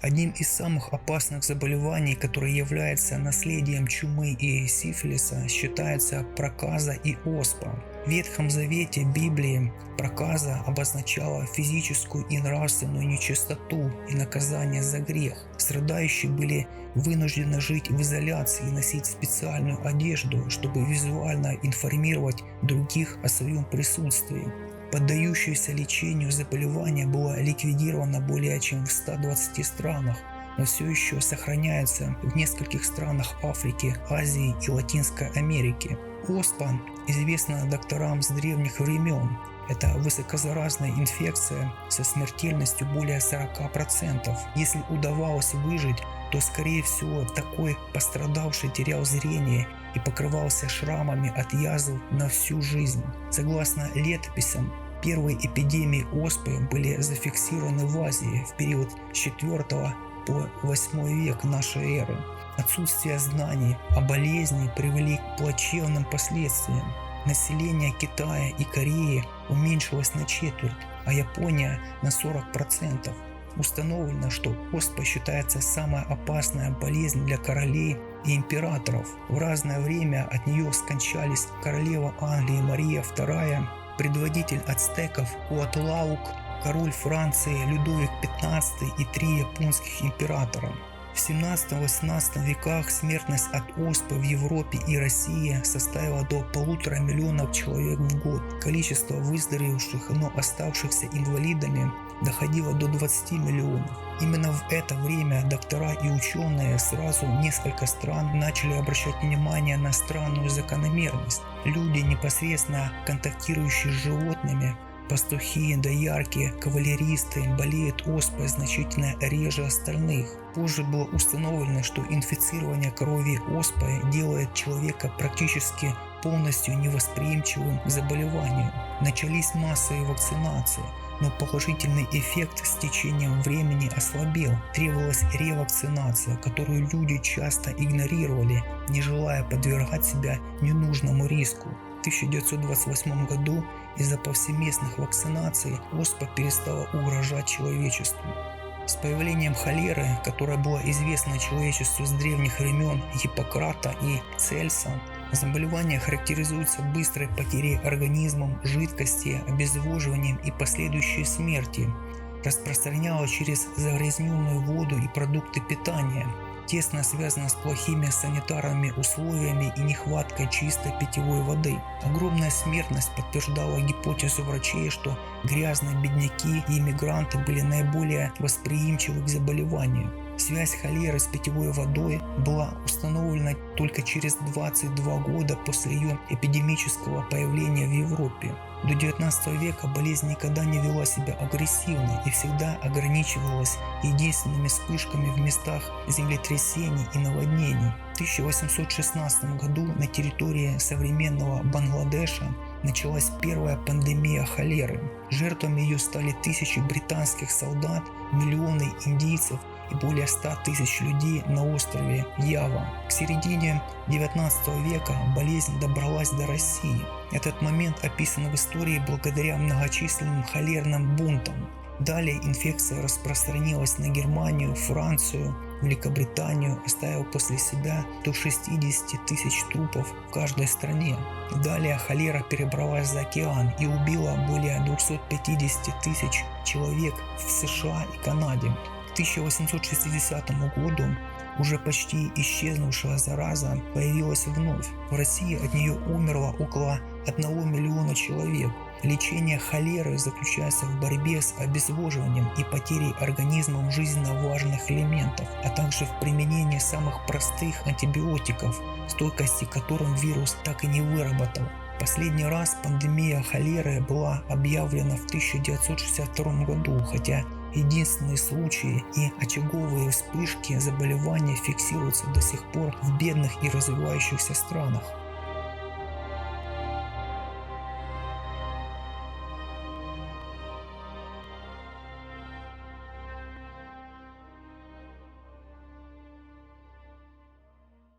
Одним из самых опасных заболеваний, которое является наследием чумы и сифилиса, считается проказа и оспа. В Ветхом Завете Библии проказа обозначала физическую и нравственную нечистоту и наказание за грех. Страдающие были вынуждены жить в изоляции и носить специальную одежду, чтобы визуально информировать других о своем присутствии. Поддающееся лечению заболевание было ликвидировано более чем в 120 странах, но все еще сохраняется в нескольких странах Африки, Азии и Латинской Америки. Оспа известна докторам с древних времен. Это высокозаразная инфекция со смертельностью более 40%. Если удавалось выжить, то скорее всего такой пострадавший терял зрение и покрывался шрамами от язв на всю жизнь. Согласно летописям, первые эпидемии оспы были зафиксированы в Азии в период с 4 по 8 век нашей эры. Отсутствие знаний о болезни привели к плачевным последствиям. Население Китая и Кореи уменьшилось на четверть, а Япония на 40%. Установлено, что оспа считается самая опасная болезнь для королей и императоров. В разное время от нее скончались королева Англии Мария II, предводитель ацтеков Куатлаук, король Франции Людовик XV и 3 японских императора. В 17-18 веках смертность от оспы в Европе и России составила до 1,5 миллиона человек в год. Количество выздоровевших, но оставшихся инвалидами доходило до 20 миллионов. Именно в это время доктора и ученые сразу несколько стран начали обращать внимание на странную закономерность. Люди, непосредственно контактирующие с животными, пастухи, доярки, кавалеристы, болеют оспой значительно реже остальных. Позже было установлено, что инфицирование крови оспой делает человека практически полностью невосприимчивым к заболеванию. Начались массовые вакцинации, но положительный эффект с течением времени ослабел. Требовалась ревакцинация, которую люди часто игнорировали, не желая подвергать себя ненужному риску. В 1928 году из-за повсеместных вакцинаций оспа перестала угрожать человечеству. С появлением холеры, которая была известна человечеству с древних времен Гиппократа и Цельса, заболевание характеризуется быстрой потерей организмом жидкости, обезвоживанием и последующей смерти. Распространялось через загрязненную воду и продукты питания. Тесно связано с плохими санитарными условиями и нехваткой чистой питьевой воды. Огромная смертность подтверждала гипотезу врачей, что грязные бедняки и иммигранты были наиболее восприимчивы к заболеванию. Связь холеры с питьевой водой была установлена только через 22 года после ее эпидемического появления в Европе. До 19 века болезнь никогда не вела себя агрессивно и всегда ограничивалась единственными вспышками в местах землетрясений и наводнений. В 1816 году на территории современного Бангладеша началась первая пандемия холеры. Жертвами ее стали тысячи британских солдат, миллионы индийцев и более 100 тысяч людей на острове Ява. К середине 19 века болезнь добралась до России. Этот момент описан в истории благодаря многочисленным холерным бунтам. Далее инфекция распространилась на Германию, Францию, Великобританию, оставив после себя до 60 тысяч трупов в каждой стране. Далее холера перебралась за океан и убила более 250 тысяч человек в США и Канаде. К 1860 году уже почти исчезнувшая зараза появилась вновь. В России от нее умерло около 1 миллиона человек. Лечение холеры заключается в борьбе с обезвоживанием и потерей организмом жизненно важных элементов, а также в применении самых простых антибиотиков, стойкости к которым вирус так и не выработал. Последний раз пандемия холеры была объявлена в 1962 году, хотя единственные случаи и очаговые вспышки заболевания фиксируются до сих пор в бедных и развивающихся странах.